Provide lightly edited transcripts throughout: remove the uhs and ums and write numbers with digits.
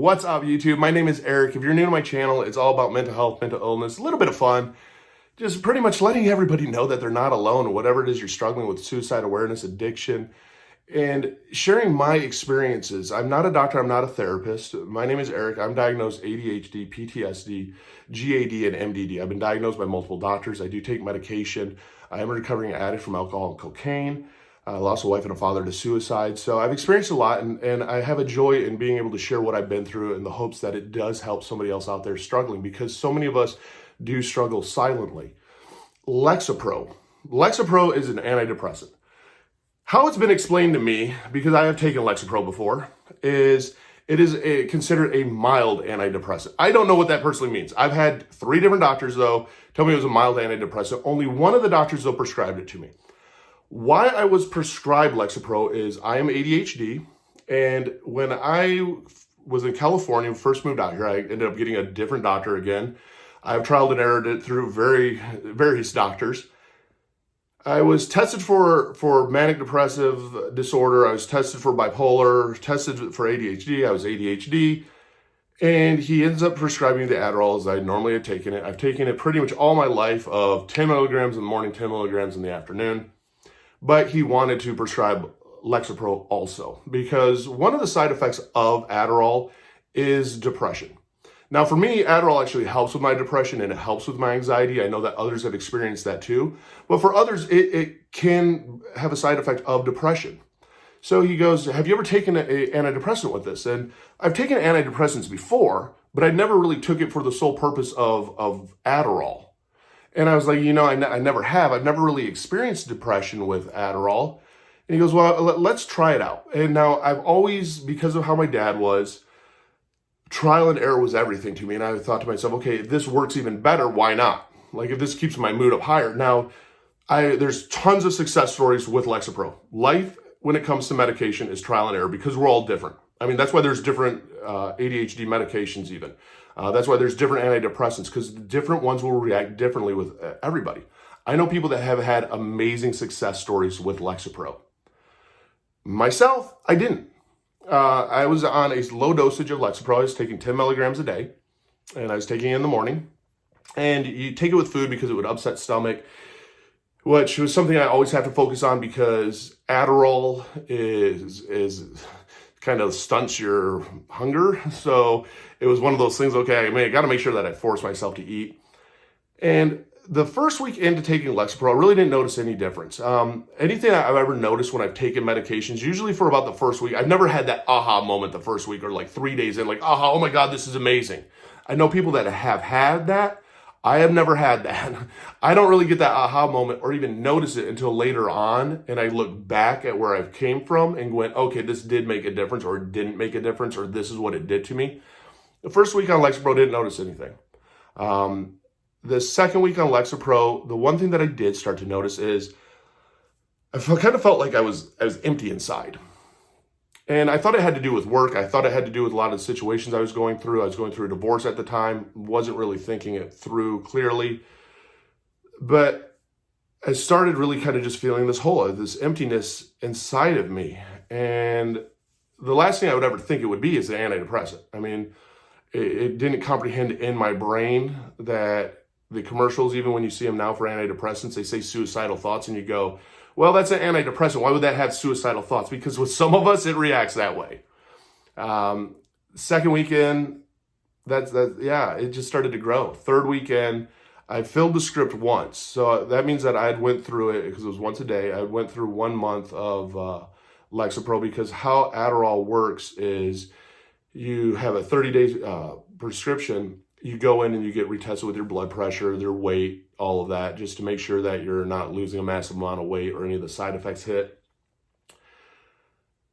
What's up, YouTube? My name is Eric. If you're new to my channel, it's all about mental health, mental illness, a little bit of fun, just pretty much letting everybody know that they're not alone, whatever it is you're struggling with, suicide awareness, addiction, and sharing my experiences. I'm not a doctor, I'm not a therapist. My name is Eric. I'm diagnosed ADHD, PTSD, GAD, and MDD. I've been diagnosed by multiple doctors. I do take medication. I am a recovering addict from alcohol and cocaine. I lost a wife and a father to suicide. So I've experienced a lot, and I have a joy in being able to share what I've been through in the hopes that it does help somebody else out there struggling, because so many of us do struggle silently. Lexapro. Lexapro is an antidepressant. How it's been explained to me, because I have taken Lexapro before, is it is considered a mild antidepressant. I don't know what that personally means. I've had 3 different doctors, though, tell me it was a mild antidepressant. Only one of the doctors, though, prescribed it to me. Why I was prescribed Lexapro is I am ADHD, and when I was in California, first moved out here, I ended up getting a different doctor again. I've trialed and errored it through various doctors. I was tested for manic depressive disorder. I was tested for bipolar, tested for ADHD. I was ADHD. And he ends up prescribing the Adderall as I normally had taken it. I've taken it pretty much all my life, of 10 milligrams in the morning, 10 milligrams in the afternoon. But he wanted to prescribe Lexapro also, because one of the side effects of Adderall is depression. Now, for me, Adderall actually helps with my depression and it helps with my anxiety. I know that others have experienced that too. But for others, it can have a side effect of depression. So he goes, have you ever taken an antidepressant with this? And I've taken antidepressants before, but I never really took it for the sole purpose of Adderall. And I was like, I never have. I've never really experienced depression with Adderall. And he goes, well, let's try it out. And now I've always, because of how my dad was, trial and error was everything to me. And I thought to myself, okay, if this works even better, why not? Like, if this keeps my mood up higher. Now, there's tons of success stories with Lexapro. Life, when it comes to medication, is trial and error, because we're all different. I mean, that's why there's different ADHD medications even. That's why there's different antidepressants, because different ones will react differently with everybody. I know people that have had amazing success stories with Lexapro. Myself, I didn't. I was on a low dosage of Lexapro. I was taking 10 milligrams a day, and I was taking it in the morning. And you take it with food because it would upset stomach, which was something I always have to focus on, because Adderall is kind of stunts your hunger. So it was one of those things, okay, I got to make sure that I force myself to eat. And the first week into taking Lexapro, I really didn't notice any difference. Anything I've ever noticed when I've taken medications, usually for about the first week, I've never had that aha moment the first week, or like 3 days in, like, aha, oh my God, this is amazing. I know people that have had that. I have never had that. I don't really get that aha moment or even notice it until later on, and I look back at where I came from and went, okay, this did make a difference, or it didn't make a difference, or this is what it did to me. The first week on Lexapro, didn't notice anything. The second week on Lexapro, the one thing that I did start to notice is I kind of felt like I was empty inside. And I thought it had to do with work. I thought it had to do with a lot of the situations I was going through. I was going through a divorce at the time, wasn't really thinking it through clearly. But I started really kind of just feeling this hole, this emptiness inside of me. And the last thing I would ever think it would be is an antidepressant. I mean, it didn't comprehend in my brain that the commercials, even when you see them now for antidepressants, they say suicidal thoughts, and you go, well, that's an antidepressant. Why would that have suicidal thoughts? Because with some of us, it reacts that way. Second weekend, it just started to grow. Third weekend, I filled the script once. So that means that I had went through it, because it was once a day. I went through 1 month of Lexapro, because how Adderall works is you have a 30-day prescription. You go in and you get retested with your blood pressure, their weight, all of that, just to make sure that you're not losing a massive amount of weight or any of the side effects hit.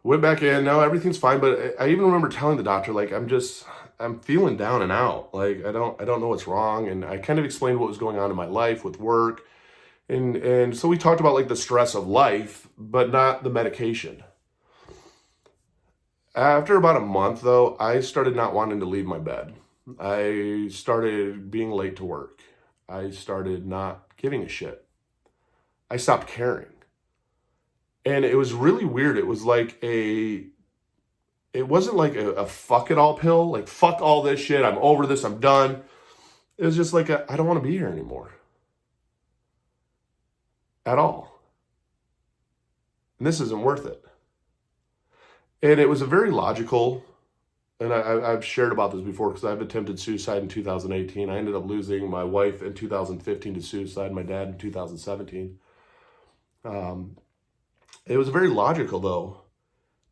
Went back in, no, everything's fine. But I even remember telling the doctor, like, I'm feeling down and out. Like, I don't know what's wrong. And I kind of explained what was going on in my life with work. And so we talked about, like, the stress of life, but not the medication. After about a month, though, I started not wanting to leave my bed. I started being late to work. I started not giving a shit. I stopped caring. And it was really weird. It was like it wasn't like a fuck it all pill, like fuck all this shit, I'm over this, I'm done. It was just like, I don't want to be here anymore at all. And this isn't worth it. And it was a very logical, and I've shared about this before because I've attempted suicide in 2018. I ended up losing my wife in 2015 to suicide, my dad in 2017. It was very logical though.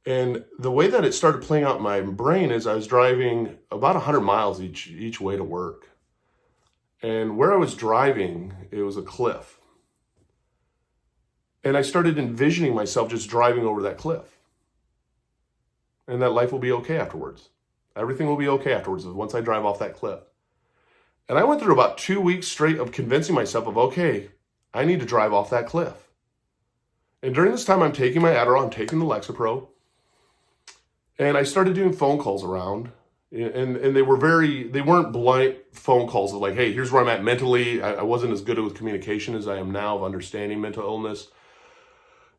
And the way that it started playing out in my brain is I was driving about 100 miles each way to work. And where I was driving, it was a cliff. And I started envisioning myself just driving over that cliff. And that life will be okay afterwards. Everything will be okay afterwards once I drive off that cliff. And I went through about 2 weeks straight of convincing myself of, okay, I need to drive off that cliff. And during this time, I'm taking my Adderall, I'm taking the Lexapro. And I started doing phone calls around. And they weren't blunt phone calls of like, hey, here's where I'm at mentally. I wasn't as good with communication as I am now of understanding mental illness.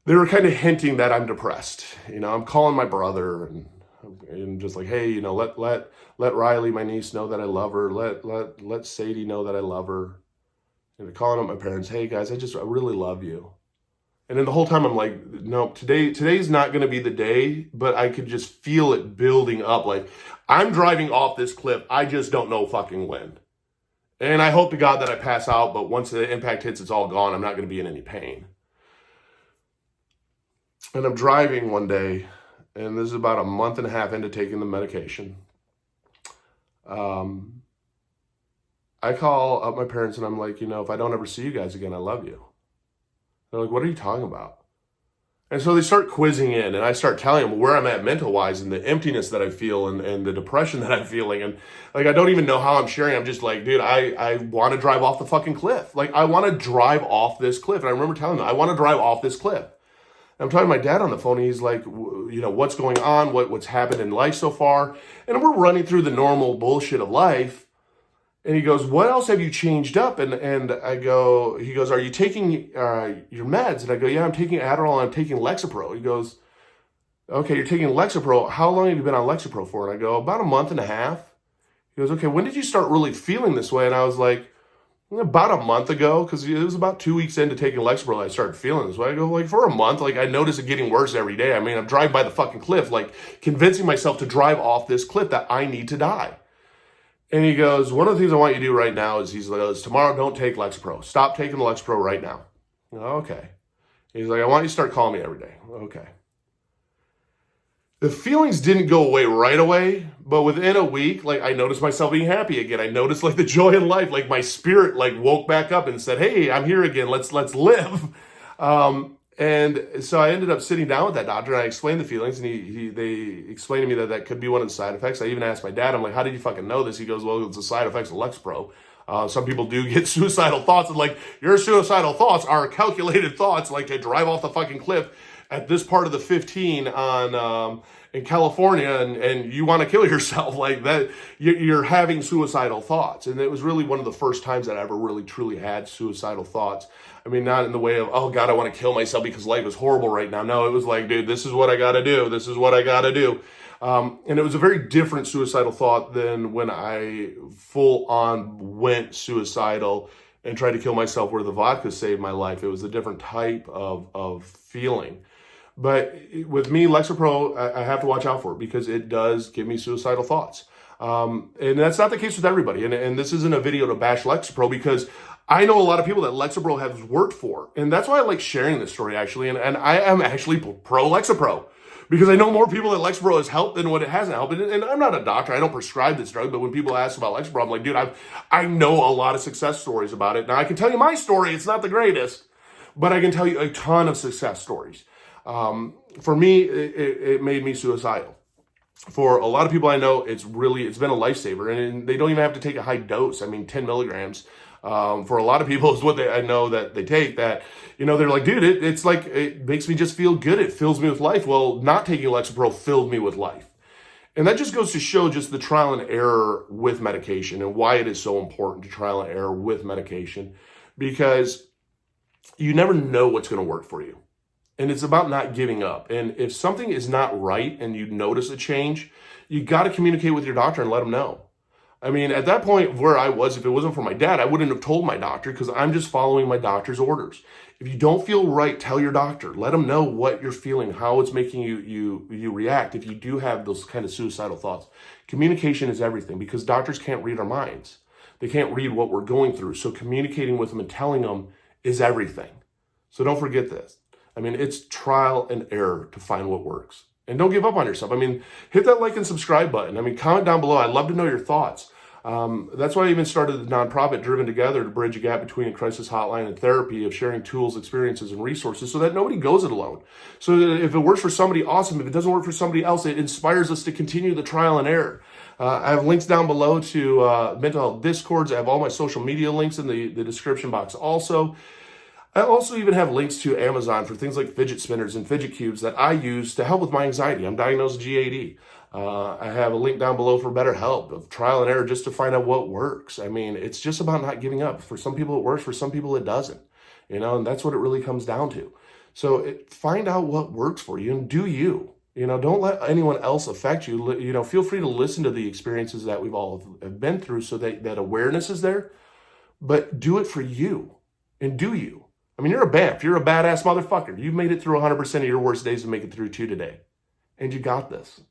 They were kind of hinting that I'm depressed. I'm calling my brother and just like, hey, let Riley, my niece, know that I love her. Let Sadie know that I love her. And calling up my parents, hey guys, I really love you. And then the whole time I'm like, no, today's not going to be the day, but I could just feel it building up. Like, I'm driving off this cliff. I just don't know fucking when. And I hope to God that I pass out, but once the impact hits, it's all gone. I'm not going to be in any pain. And I'm driving one day, and this is about a month and a half into taking the medication. I call up my parents and I'm like, if I don't ever see you guys again, I love you. They're like, what are you talking about? And so they start quizzing in, and I start telling them where I'm at mental-wise and the emptiness that I feel and the depression that I'm feeling. And like, I don't even know how I'm sharing. I'm just like, dude, I want to drive off the fucking cliff. Like, I want to drive off this cliff. And I remember telling them, I want to drive off this cliff. And I'm talking to my dad on the phone, and he's like, what's going on? What's happened in life so far? And we're running through the normal bullshit of life. And he goes, what else have you changed up? And he goes, are you taking your meds? And I go, yeah, I'm taking Adderall and I'm taking Lexapro. He goes, okay, you're taking Lexapro. How long have you been on Lexapro for? And I go, about a month and a half. He goes, okay, when did you start really feeling this way? And I was like, about a month ago, because it was about 2 weeks into taking Lexapro, I started feeling this way. I go, like, for a month, like, I noticed it getting worse every day. I mean, I'm driving by the fucking cliff, like, convincing myself to drive off this cliff that I need to die. And he goes, one of the things I want you to do right now is, he's like, tomorrow, don't take Lexapro. Stop taking the Lexapro right now. Okay. He's like, I want you to start calling me every day. Okay. The feelings didn't go away right away, but within a week, like, I noticed myself being happy again. I noticed, like, the joy in life, like, my spirit, like, woke back up and said, hey, I'm here again. Let's live. And so I ended up sitting down with that doctor, and I explained the feelings, and they explained to me that could be one of the side effects. I even asked my dad, I'm like, how did you fucking know this? He goes, well, it's the side effects of Lexapro. Some people do get suicidal thoughts, and like, your suicidal thoughts are calculated thoughts, like to drive off the fucking cliff at this part of the 15 in California, and you want to kill yourself like that. You're having suicidal thoughts. And it was really one of the first times that I ever really truly had suicidal thoughts. I mean, not in the way of, oh God, I want to kill myself because life is horrible right now. No, it was like, dude, this is what I got to do. This is what I got to do. And it was a very different suicidal thought than when I full on went suicidal and tried to kill myself where the vodka saved my life. It was a different type of feeling. But with me, Lexapro, I have to watch out for it because it does give me suicidal thoughts. And that's not the case with everybody. And this isn't a video to bash Lexapro because I know a lot of people that Lexapro has worked for. And that's why I like sharing this story, actually. And I am actually pro Lexapro because I know more people that Lexapro has helped than what it hasn't helped. And I'm not a doctor. I don't prescribe this drug. But when people ask about Lexapro, I'm like, dude, I know a lot of success stories about it. Now, I can tell you my story. It's not the greatest, but I can tell you a ton of success stories. For me, it made me suicidal. For a lot of people I know, it's been a lifesaver, and they don't even have to take a high dose. I mean, 10 milligrams. For a lot of people is what I know that they take that, they're like, dude, it's like, it makes me just feel good. It fills me with life. Well, not taking Lexapro filled me with life. And that just goes to show just the trial and error with medication and why it is so important to trial and error with medication, because you never know what's going to work for you. And it's about not giving up. And if something is not right and you notice a change, you got to communicate with your doctor and let them know. I mean, at that point where I was, if it wasn't for my dad, I wouldn't have told my doctor because I'm just following my doctor's orders. If you don't feel right, tell your doctor. Let them know what you're feeling, how it's making you react if you do have those kind of suicidal thoughts. Communication is everything because doctors can't read our minds. They can't read what we're going through. So communicating with them and telling them is everything. So don't forget this. I mean, it's trial and error to find what works. And don't give up on yourself. I mean, hit that like and subscribe button. I mean, comment down below. I'd love to know your thoughts. That's why I even started the nonprofit Driven Together to bridge a gap between a crisis hotline and therapy of sharing tools, experiences, and resources so that nobody goes it alone. So that if it works for somebody, awesome. If it doesn't work for somebody else, it inspires us to continue the trial and error. I have links down below to mental health discords. I have all my social media links in the description box also. I also even have links to Amazon for things like fidget spinners and fidget cubes that I use to help with my anxiety. I'm diagnosed with GAD. I have a link down below for BetterHelp of trial and error just to find out what works. I mean, it's just about not giving up. For some people it works, for some people it doesn't. And that's what it really comes down to. So find out what works for you and do you. Don't let anyone else affect you. Feel free to listen to the experiences that we've all have been through so that awareness is there. But do it for you and do you. I mean, you're a BAMF. You're a badass motherfucker. You've made it through 100% of your worst days and make it through 2 today. And you got this.